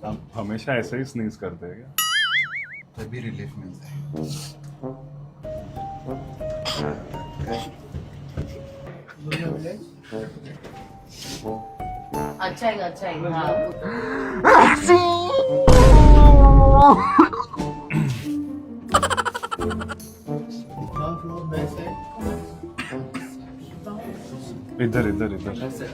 हम हमेशा ऐसे ही स्नीज करते हैं क्या? तभी रिलीफ मिलता है। अच्छा है, अच्छा है। हाँ, इधर इधर इधर। अच्छा।